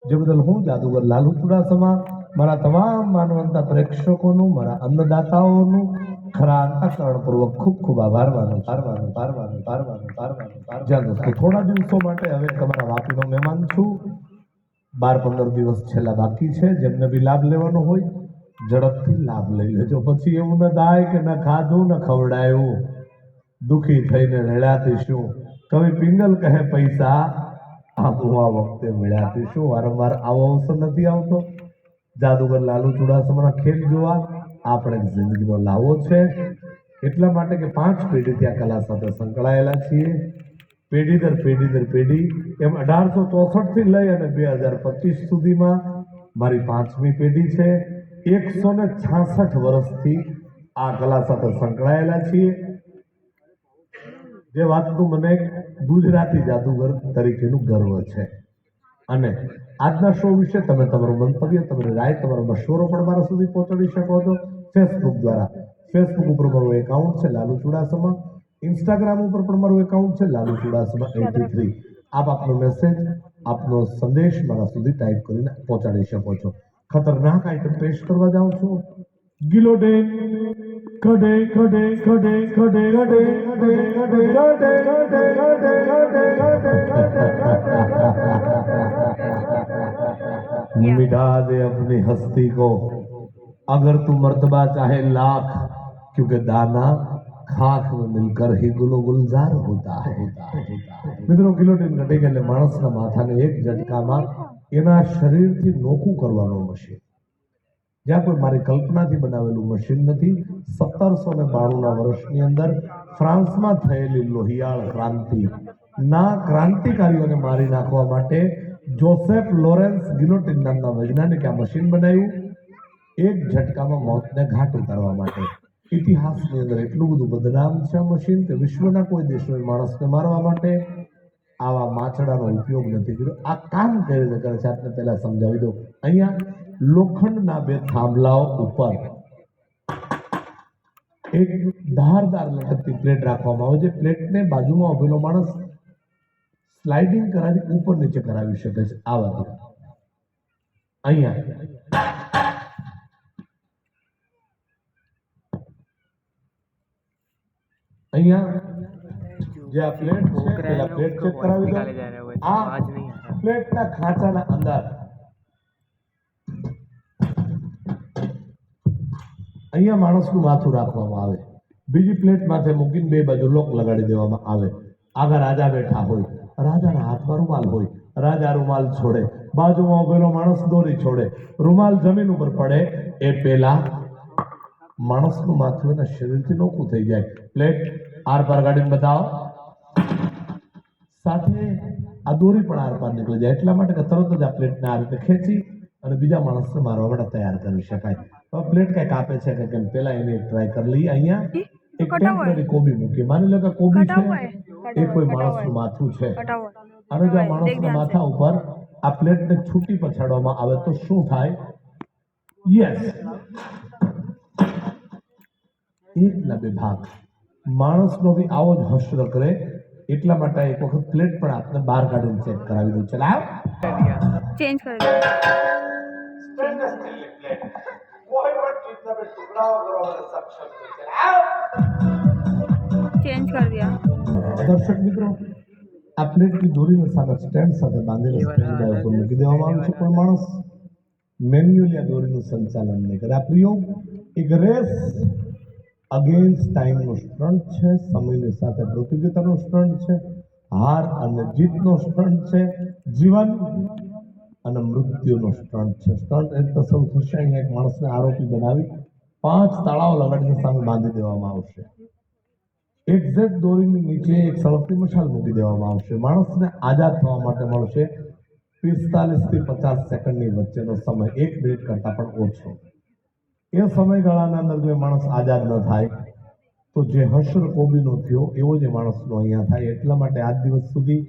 જે બદલ હું જાદુગર લાલુ ચુડાસમા મારા તમામ માનવંતા પ્રેક્ષકોનું, મારા અન્નદાતાઓનું ખરા અંતઃકરણપૂર્વક ખૂબ ખૂબ આભાર માનું જ્યાં દોસ્તો થોડા દિવસો માટે હવે તમારા વાપીનો મહેમાન છું. 12-15 દિવસ છેલ્લા બાકી છે. જેમને બી લાભ લેવાનો હોય ઝડપથી લાભ લઈ લેજો. પછી એવું ન થાય કે ન ખાધું ન ખવડાયું, દુખી થઈને રડ્યાથી શું. કવિ પિંગલ કહે પૈસા હું આ વખતે મળ્યાથી શું. વારંવાર આવો અવસર નથી આવતો. જાદુગર લાલુ ચુડાસમાના ખેલ જોવા આપણે જિંદગીનો લાવો છે. એટલા માટે કે 5 પેઢીથી આ કલા સાથે સંકળાયેલા છીએ. પેઢી દર પેઢી એમ 1864 થી લઈ અને 2025 સુધીમાં મારી 5મી પેઢી છે. 166 વર્ષથી આ કલા સાથે સંકળાયેલા છીએ. જે વાતનું મને ગુજરાતી જાદુગર તરીકેનું ગર્વ છે. અને આજના શો વિશે તમે તમારું મંતવ્ય, તમારી રાય, તમારો મશવરો પણ મારા સુધી પહોંચાડી શકો છો ફેસબુક દ્વારા. ફેસબુક ઉપર મારું એકાઉન્ટ છે લાલુ ચુડાસમા. ઇન્સ્ટાગ્રામ ઉપર પણ મારું એકાઉન્ટ છે લાલુ ચુડાસમા 83. આપ આપનો મેસેજ, આપનો સંદેશ મારા સુધી ટાઈપ કરીને પહોંચાડી શકો છો. ખતરનાક આઈટમ પેશ કરવા જાઉં છું. ગિલોડેન કડે કડે કડે કડે કડે मिटा दे अपनी हस्ती को अगर तू मर्तबा चाहे लाख, क्योंकि दाना खाक में मिलकर ही गुलो गुलजार होता है. મિત્રો ગિલોટીન કટી એટલે માણસના માથાને એક ઝટકામાં એના શરીરથી નોખું કરવાનો મશીન. જ્યાં કોઈ મારી કલ્પનાથી બનાવેલું મશીન નથી. 1792ના વર્ષની અંદર ફ્રાન્સમાં થયેલી લોહિયાળ ક્રાંતિ ના ક્રાંતિકારીઓને મારી નાખવા માટે જોસેફ લોરેન્સ ગિલોટીન નામના વૈજ્ઞાનિકે આ મશીન બનાવ્યું. એક ઝટકામાં મોતને ઘાટ ઉતારવા માટે. ઇતિહાસની અંદર એટલું બધું બદનામ છે આ મશીન કે વિશ્વના કોઈ દેશોએ માણસને મારવા માટે આવા માછડાનો ઉપયોગ નથી કર્યો. આ કામ કઈ રીતે કરે છે આપને પહેલા સમજાવી દઉં. અહીંયા લોખંડના 2 થાંભલાઓ ઉપર એક ધારદાર લટકતી પ્લેટ રાખવામાં આવે છે. પ્લેટને બાજુમાં ઉભેલો માણસ સ્લાઇડિંગ કરાવી ઉપર નીચે કરાવી શકે છે. આ વાત અહીંયા જે આ પ્લેટ છે પેલા પ્લેટ ચેક કરાવી દો. આ પ્લેટના ખાંચાના અંદર અહીંયા માણસનું માથું રાખવામાં આવે. બીજી પ્લેટ માથે મૂકીને 2 બાજુ લોક લગાડી દેવામાં આવે. આગળ રાજા બેઠા હોય, રાજાના હાથમાં રૂમાલ હોય, રાજા રૂમાલ છોડે, બાજુમાં ઉભેલો માણસ દોરી છોડે, રૂમાલ જમીન ઉપર પડે એ પહેલા માણસનું માથું એના શરીરથી નોખું થઈ જાય. પ્લેટ આર પાર ગાડીને બતાવો. સાથે આ દોરી પણ આર પાર નીકળી જાય. એટલા માટે કે તરત જ આ પ્લેટને આ રીતે ખેંચી અને બીજા માણસને મારવા માટે તૈયાર કરી શકાય. તો પ્લેટ કઈ કાપે છે કે કેમ પેલા એની ટ્રાય કરી લઈએ. અહીંયા એક ટેમ્પરરી કોબી મૂકી. માની લો કે કોબી છે એ કોઈ માણસનું માથું છે અને જો આ માણસના માથા ઉપર આ પ્લેટને છૂટી પછાડવામાં આવે તો શું થાય? યસ, 1ના 2 ભાગ. માણસનો બી આવો જ હશ્ર કરે. એટલા માટે એક વખત પ્લેટ પણ આપને બહાર કાઢીને ચેક કરાવી દઉં. ચલાવ चेंज कर दो. चेंज कर दिया. દર્શક મિત્રો, આ પ્લેટની દોરીને સામે સ્ટેન્ડ સાથે બાંધેલા સ્ટેન્ડ ઉપર મૂકી દેવામાં આવે છે. પણ માણસ મેન્યુઅલી આ દોરીનું સંચાલન નહીં કરે. આ પ્રયોગ એક રેસ અગેન્સ્ટ ટાઈમનો સ્ટન્ટ છે. સમયની સાથે પ્રતિયોગિતાનો સ્ટન્ટ છે. હાર અને જીતનો સ્ટન્ટ છે. જીવન અને મૃત્યુનો સ્ટન્ટ છે. સ્ટન્ટ એટલે સૌ થશે. અહીંયા એક માણસને આરોપી બનાવી 5 તાળાઓ લગાડીને સામે બાંધી દેવામાં આવશે. એક્ઝેક્ટ દોરીની નીચે એક સળગતી મશાલ મૂકી દેવામાં આવશે. માણસને આઝાદ થવા માટે મળશે 45 થી 50 સેકન્ડની વચ્ચેનો સમય. 1 મિનિટ કરતાં પણ ઓછો. એ સમયગાળાના અંદર જો માણસ આઝાદ ન થાય તો જે હશ્ર કોબીનો થયો એવો જ માણસનો અહીંયા થાય. એટલા માટે આજ દિવસ સુધી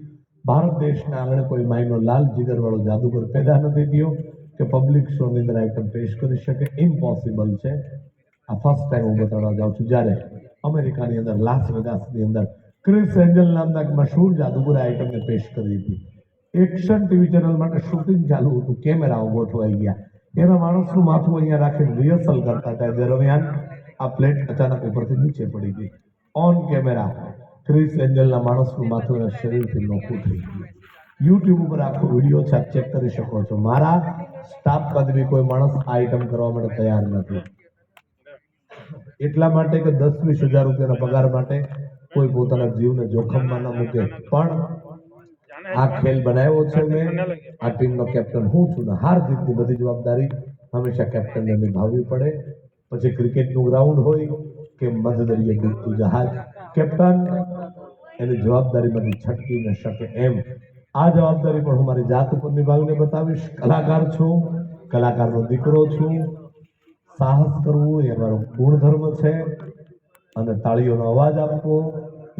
ભારત દેશના આંગણે કોઈ માયનો લાલ જીગરવાળો જાદુગર પેદા નથી થયો કે પબ્લિક શોની અંદર આઈટમ પેશ કરી શકે. ઇમ્પોસિબલ છે. આ ફર્સ્ટ ટાઈમ હું બતાવવા જાઉં છું. જ્યારે અમેરિકાની અંદર લાસ વેગાસની અંદર ક્રિસ એન્જલ નામના એક મશહૂર જાદુગર આઈટમને પેશ કરી હતી. એક્શન ટીવી ચેનલ માટે શૂટિંગ ચાલુ હતું, કેમેરાઓ ગોઠવાઈ ગયા, એના માણસનું માથું અહીંયા રાખીને રિહર્સલ કરતા હતા દરમિયાન આ પ્લેટ અચાનક ઉપરથી નીચે પડી ગઈ. ઓન કેમેરા ક્રિસ એન્જલના માણસનું માથું એના શરીરથી નોખું થઈ ગયું. યુટ્યુબ ઉપર આખો વિડીયો છે, આપ ચેક કરી શકો છો. મારા સ્ટાફ પદવી કોઈ માણસ આ આઈટમ કરવા માટે તૈયાર નથી, એટલા માટે કે 10-20 હજાર રૂપિયાના પગાર માટે કોઈ પોતાના જીવને જોખમમાં ન મૂકે. પણ આ ખેલ બનાવ્યો છે મેં, આ ટીમનો કેપ્ટન હું છું ને હાર જીતની બધી જવાબદારી હંમેશા કેપ્ટનને નિભાવવી પડે. પછી ક્રિકેટનું ગ્રાઉન્ડ હોય કે મધદરિયે ડૂબતું જહાજ, કેપ્ટન એની જવાબદારીમાંથી છટકી ન શકે. એમ આ જવાબદારી પણ હું મારી જાત ઉપર નિભાવીને બતાવીશ. કલાકાર છું, કલાકારનો દીકરો છું, સાહસ કરવું એ મારો ગુણધર્મ છે અને તાળીઓનો અવાજ આપવો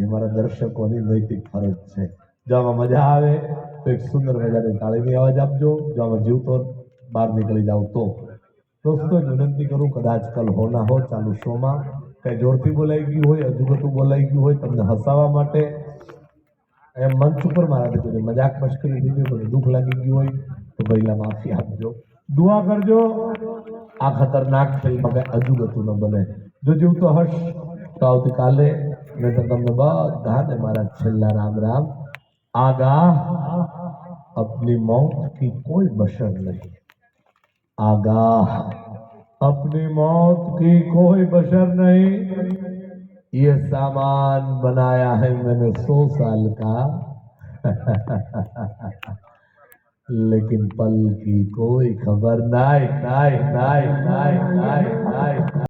એ મારા દર્શકોની નૈતિક ફરજ છે. જો આમાં મજા આવે તો એક સુંદર મજાની તાળીની અવાજ આપજો. જો આમાં જીવતો બહાર નીકળી જાવ તો દોસ્તો વિનંતી કરું, કદાચ કલ હો ના હો ચાલુ શોમાં કઈ જોરથી બોલાઈ ગયું હોય, અજુગતું બોલાઈ ગયું હોય, તમને હસાવવા માટે એમ મંચ ઉપર મારાથી કોઈ મજાક મશ્કરી થઈ ગઈ, કોઈ દુઃખ લાગી ગયું હોય તો પહેલા માફી આપજો, દુઆ કરજો. આ ખતરનાક ખેલમાં કઈ અજુગતું ન બને. જો જીવતો હશ તો આવતીકાલે, નહીં તો તમને બધાને મારા છેલ્લા રામ રામ. आगाह अपनी मौत की कोई बशर नहीं, आगाह अपनी मौत की कोई बशर नहीं, ये सामान बनाया है मैंने 100 साल का लेकिन पल की कोई खबर नहीं नहीं नहीं नहीं नहीं नहीं।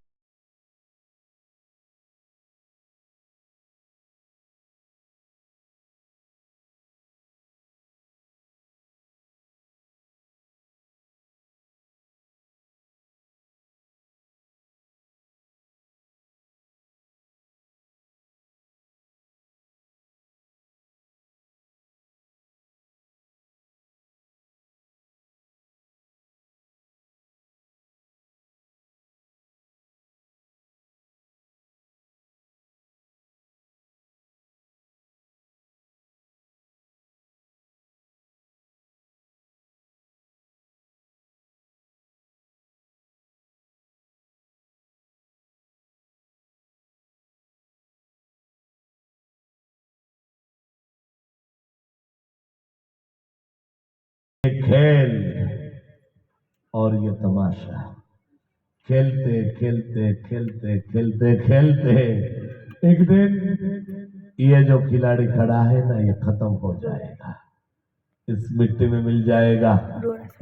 खेल और ये तमाशा, खेलते खेलते खेलते खेलते खेलते एक दिन ये जो खिलाड़ी खड़ा है ना, ये खत्म हो जाएगा, इस मिट्टी में मिल जाएगा।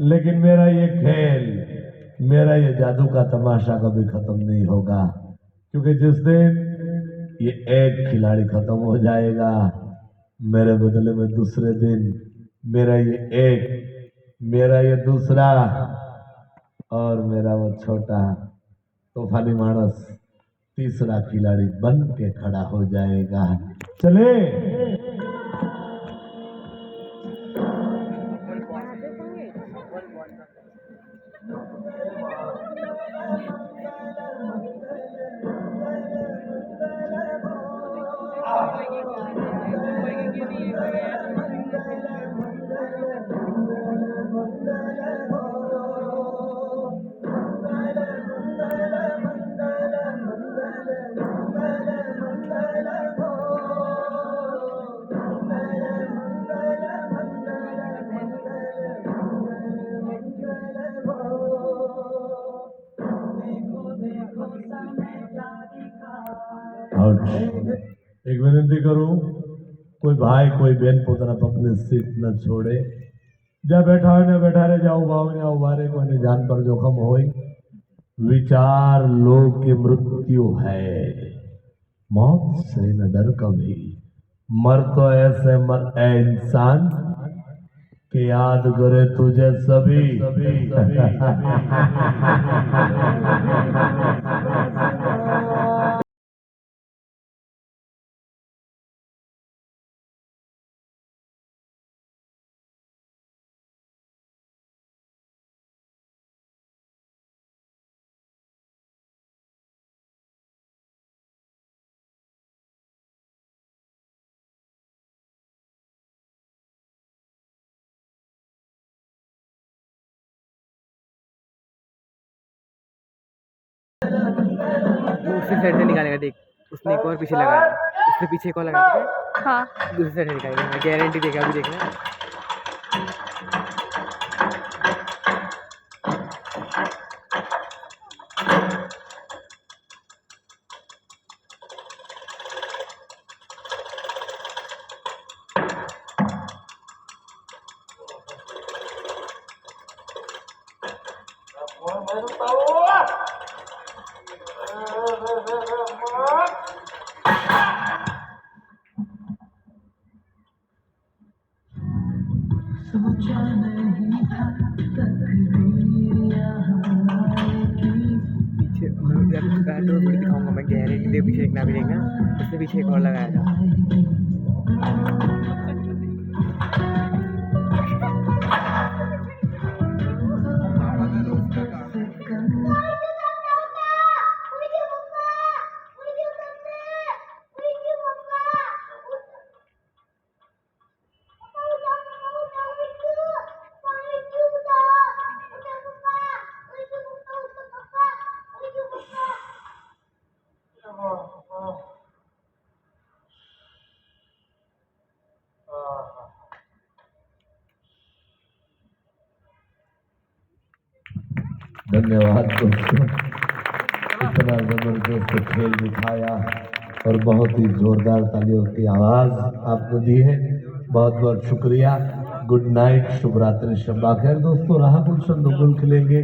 लेकिन मेरा ये खेल, मेरा ये जादू का तमाशा कभी खत्म नहीं होगा, क्योंकि जिस दिन ये एक खिलाड़ी खत्म हो जाएगा, मेरे बदले में दूसरे दिन मेरा ये एक, मेरा ये दूसरा और मेरा वो छोटा तूफानी मानस तीसरा खिलाड़ी बन के खड़ा हो जाएगा। चले एक विनती करूं, कोई भाई कोई बहन પોતાના પગને સીટ ન છોડે, જ્યાં બેઠા હોય ને બેઠા રહે, જાઓ ભાવ ને ઉભા રહે, કોઈની જાન પર જોખમ હોય, विचार लो कि मृत्यु है, मौत से न डर कभी, मर तो ऐसे मर ए इंसान कि याद करे तुझे सभी दूसरी साइड से निकालेगा, देख उसने एक और पीछे लगाया, उसने पीछे एक और लगा दिया, हाँ दूसरी साइड से निकालेगा, मैं गारंटी देगा, अभी देखना। पीछे बैट और बड़ी दिखाऊंगा मैं, गारंटी दे, पीछे देखना, अभी देखना, उसने पीछे एक और लगाया था। धन्यवाद दोस्तों, इतना जबरदस्त खेल दिखाया और बहुत ही जोरदार तालियों की आवाज आपको दी है, बहुत बहुत शुक्रिया। गुड नाइट, शुभ रात्रि, शब्बा खैर दोस्तों। रहा गुलशन, दो गुल खिलेंगे।